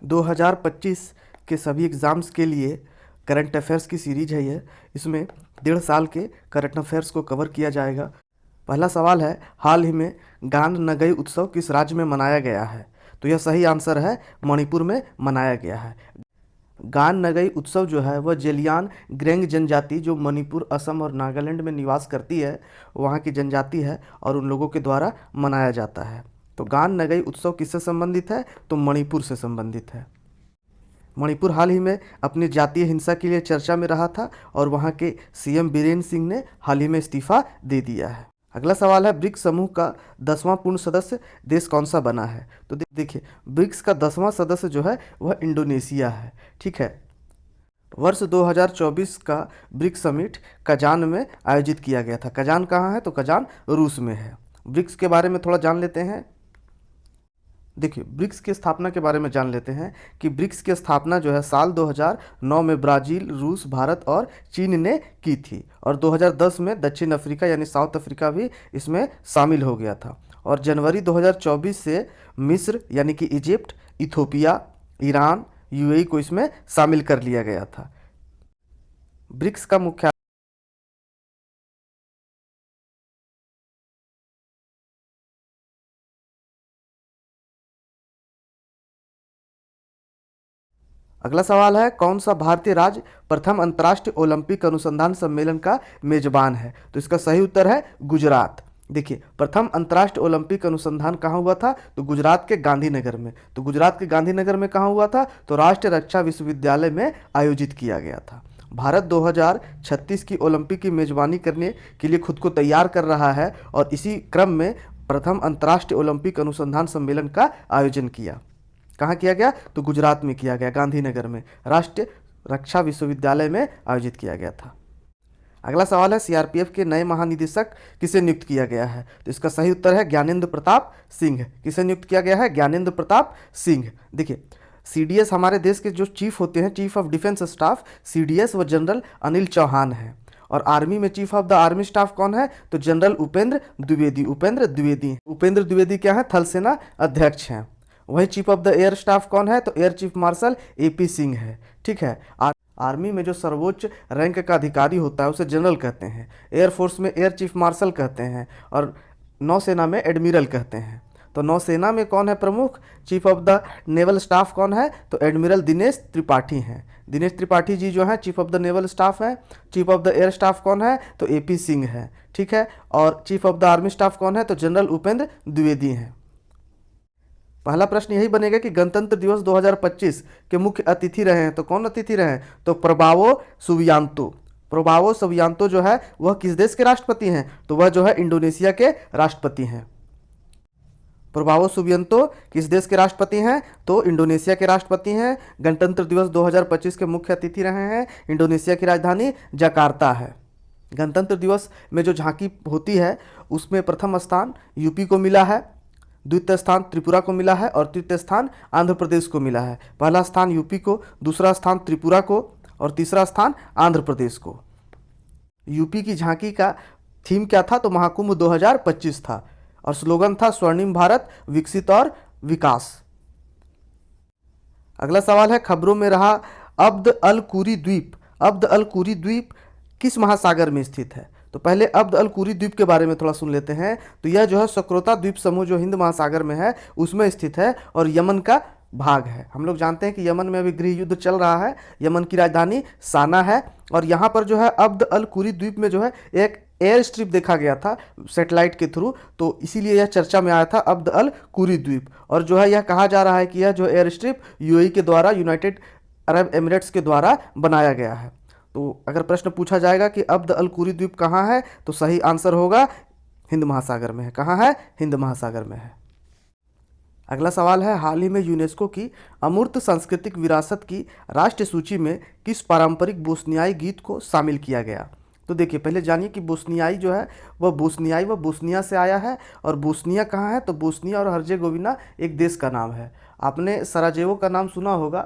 2025 के सभी एग्ज़ाम्स के लिए करंट अफेयर्स की सीरीज है ये। इसमें 1.5 साल के करंट अफेयर्स को कवर किया जाएगा। पहला सवाल है, हाल ही में गान नगई उत्सव किस राज्य में मनाया गया है? तो यह सही आंसर है, मणिपुर में मनाया गया है। गान नगई उत्सव जो है वह जेलियान ग्रेंग जनजाति जो मणिपुर, असम और नागालैंड में निवास करती है, वहाँ की जनजाति है और उन लोगों के द्वारा मनाया जाता है। तो गान नगई उत्सव किससे संबंधित है? तो मणिपुर से संबंधित है। मणिपुर हाल ही में अपनी जातीय हिंसा के लिए चर्चा में रहा था और वहाँ के सीएम बीरेन सिंह ने हाल ही में इस्तीफा दे दिया है। अगला सवाल है, ब्रिक्स समूह का 10वां पूर्ण सदस्य देश कौन सा बना है? तो देखिए, ब्रिक्स का 10वां सदस्य जो है वह इंडोनेशिया है। ठीक है, वर्ष 2024 का ब्रिक्स समिट कजान में आयोजित किया गया था। कजान कहाँ है? तो कजान रूस में है। ब्रिक्स के बारे में थोड़ा जान लेते हैं। देखिए, ब्रिक्स की स्थापना के बारे में जान लेते हैं कि ब्रिक्स की स्थापना जो है साल 2009 में ब्राज़ील, रूस, भारत और चीन ने की थी और 2010 में दक्षिण अफ्रीका यानी साउथ अफ्रीका भी इसमें शामिल हो गया था। और जनवरी 2024 से मिस्र यानी कि इजिप्ट, इथोपिया, ईरान, यूएई को इसमें शामिल कर लिया गया था। ब्रिक्स का मुख्य अगला सवाल है, कौन सा भारतीय राज्य प्रथम अंतर्राष्ट्रीय ओलंपिक अनुसंधान सम्मेलन का मेजबान है? तो इसका सही उत्तर है गुजरात। देखिए, प्रथम अंतर्राष्ट्रीय ओलंपिक अनुसंधान कहाँ हुआ था? तो गुजरात के गांधीनगर में। तो गुजरात के गांधीनगर में कहाँ हुआ था? तो राष्ट्रीय रक्षा विश्वविद्यालय में आयोजित किया गया था। भारत 2036 की ओलंपिक की मेजबानी करने के लिए खुद को तैयार कर रहा है और इसी क्रम में प्रथम अंतर्राष्ट्रीय ओलंपिक अनुसंधान सम्मेलन का आयोजन किया। कहाँ किया गया? तो गुजरात में किया गया, गांधीनगर में राष्ट्रीय रक्षा विश्वविद्यालय में आयोजित किया गया था। अगला सवाल है, सीआरपीएफ के नए महानिदेशक किसे नियुक्त किया गया है? तो इसका सही उत्तर है ज्ञानेंद्र प्रताप सिंह। किसे नियुक्त किया गया है? ज्ञानेंद्र प्रताप सिंह। देखिए, सीडीएस हमारे देश के जो चीफ होते हैं, chief of defence staff, CDS, वो जनरल अनिल चौहान है। और आर्मी में chief of the army staff कौन है? तो जनरल उपेंद्र द्विवेदी। उपेंद्र द्विवेदी क्या है? थल सेना अध्यक्ष हैं। वही chief of the air staff कौन है? तो air chief marshal AP Singh है। ठीक है, आर्मी में जो सर्वोच्च रैंक का अधिकारी होता है उसे जनरल कहते हैं, एयरफोर्स में एयर चीफ मार्शल कहते हैं और नौसेना में एडमिरल कहते हैं। तो नौसेना में कौन है प्रमुख? Chief of the naval staff कौन है? तो एडमिरल दिनेश त्रिपाठी हैं। दिनेश त्रिपाठी जी जो है chief of the naval staff है। Chief of the air staff कौन है? तो एपी सिंह है। ठीक है, और chief of the army staff कौन है? तो जनरल उपेंद्र द्विवेदी हैं। पहला प्रश्न यही बनेगा कि गणतंत्र दिवस 2025 के मुख्य अतिथि रहे हैं, तो कौन अतिथि रहे हैं? तो प्रबावो सुबियांतो। प्रबावो सुबियांतो जो है वह किस देश के राष्ट्रपति हैं? तो वह जो है इंडोनेशिया के राष्ट्रपति हैं। प्रबावो सुबियांतो किस देश के राष्ट्रपति हैं? तो इंडोनेशिया के राष्ट्रपति हैं। गणतंत्र दिवस 2025 के मुख्य अतिथि रहे हैं। इंडोनेशिया की राजधानी जकार्ता है। गणतंत्र दिवस में जो झांकी होती है उसमें प्रथम स्थान यूपी को मिला है, द्वितीय स्थान त्रिपुरा को मिला है और तृतीय स्थान आंध्र प्रदेश को मिला है। पहला स्थान यूपी को, दूसरा स्थान त्रिपुरा को और तीसरा स्थान आंध्र प्रदेश को। यूपी की झांकी का थीम क्या था? तो महाकुंभ 2025 था और स्लोगन था स्वर्णिम भारत, विकसित और विकास। अगला सवाल है, खबरों में रहा अब्द अल कुरी द्वीप। अब्द अल कुरी द्वीप किस महासागर में स्थित है? तो पहले अब्द अल कुरी द्वीप के बारे में थोड़ा सुन लेते हैं। तो यह जो है सक्रोता द्वीप समूह जो हिंद महासागर में है उसमें स्थित है और यमन का भाग है। हम लोग जानते हैं कि यमन में अभी गृह युद्ध चल रहा है। यमन की राजधानी साना है और यहाँ पर जो है अब्द अल कुरी द्वीप में जो है एक एयर स्ट्रिप देखा गया था सैटेलाइट के थ्रू, तो इसीलिए यह चर्चा में आया था अब्द अल कुरी द्वीप। और जो है यह कहा जा रहा है कि यह जो एयर स्ट्रिप यूएई के द्वारा, यूनाइटेड अरब एमिरेट्स के द्वारा बनाया गया है। तो अगर प्रश्न पूछा जाएगा कि अब्द अल कुरी द्वीप कहाँ है, तो सही आंसर होगा हिंद महासागर में है। कहाँ है? हिंद महासागर में है। अगला सवाल है, हाल ही में यूनेस्को की अमूर्त सांस्कृतिक विरासत की राष्ट्रीय सूची में किस पारंपरिक बोस्नियाई गीत को शामिल किया गया? तो देखिए, पहले जानिए कि बोस्नियाई जो है वह बोस्निया से आया है और बोस्निया कहाँ है? तो बोस्निया और हर्जेगोविना एक देश का नाम है। आपने सराजेवो का नाम सुना होगा,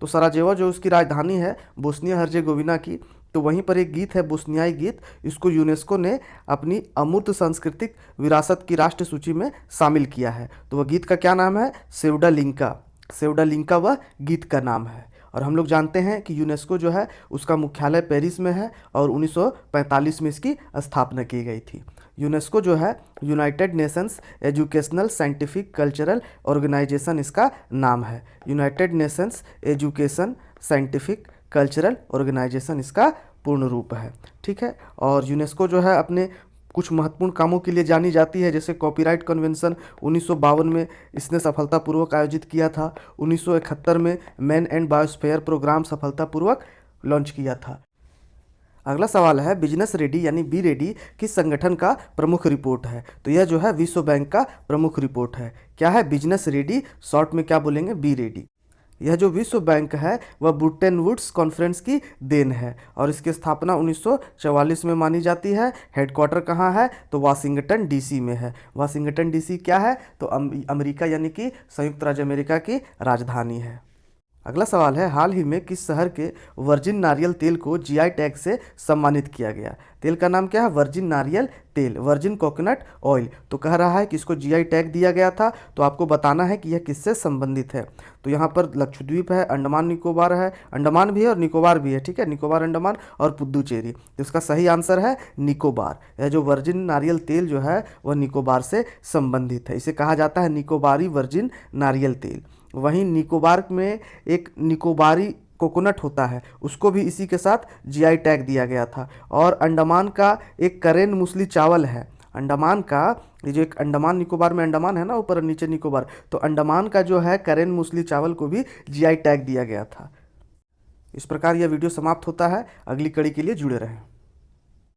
तो सराजेवो जो उसकी राजधानी है बोस्निया हर्जेगोविना की, तो वहीं पर एक गीत है बोस्नियाई गीत। इसको यूनेस्को ने अपनी अमूर्त सांस्कृतिक विरासत की राष्ट्रीय सूची में शामिल किया है। तो वह गीत का क्या नाम है? सेवडालिंका। सेवडालिंका वह गीत का नाम है। और हम लोग जानते हैं कि यूनेस्को जो है उसका मुख्यालय पेरिस में है और 1945 में इसकी स्थापना की गई थी। यूनेस्को जो है United Nations educational scientific cultural organisation इसका नाम है। United Nations education scientific cultural organisation इसका पूर्ण रूप है। ठीक है। और यूनेस्को जो है अपने कुछ महत्वपूर्ण कामों के लिए जानी जाती है, जैसे कॉपीराइट कन्वेंशन 1952 में इसने सफलतापूर्वक आयोजित किया था। 1971 में मैन एंड बायोस्फीयर प्रोग्राम सफलतापूर्वक लॉन्च किया था। अगला सवाल है बिजनेस रेडी यानी बी रेडी किस संगठन का प्रमुख रिपोर्ट है? तो यह जो है विश्व बैंक का प्रमुख रिपोर्ट है। क्या है बिजनेस रेडी? शॉर्ट में क्या बोलेंगे? Be ready. यह जो विश्व बैंक है वह ब्रेटन वुड्स कॉन्फ्रेंस की देन है और इसकी स्थापना 1944 में मानी जाती है। हेडक्वार्टर कहाँ है? तो वाशिंगटन डीसी में है। वाशिंगटन डीसी क्या है? तो अमेरिका यानी कि संयुक्त राज्य अमेरिका की राजधानी है। अगला सवाल है हाल ही में किस शहर के वर्जिन नारियल तेल को जीआई टैग से सम्मानित किया गया? तेल का नाम क्या है? वर्जिन नारियल तेल, वर्जिन कोकोनट ऑयल। तो कह रहा है कि इसको जीआई टैग दिया गया था, तो आपको बताना है कि यह किससे संबंधित है। तो यहाँ पर लक्षद्वीप है, अंडमान निकोबार है, अंडमान भी है और निकोबार भी है। ठीक है, निकोबार अंडमान और पुद्दुचेरी। तो इसका सही आंसर है निकोबार। यह जो वर्जिन नारियल तेल जो है वह निकोबार से संबंधित है। इसे कहा जाता है निकोबारी वर्जिन नारियल तेल। वहीं निकोबार में एक निकोबारी कोकोनट होता है, उसको भी इसी के साथ जीआई टैग दिया गया था। और अंडमान का एक करेन मूसली चावल है। अंडमान का ये जो एक अंडमान निकोबार में अंडमान है ना, ऊपर और नीचे निकोबार, तो अंडमान का जो है करेन मूसली चावल को भी जीआई टैग दिया गया था। इस प्रकार यह वीडियो समाप्त होता है। अगली कड़ी के लिए जुड़े रहें।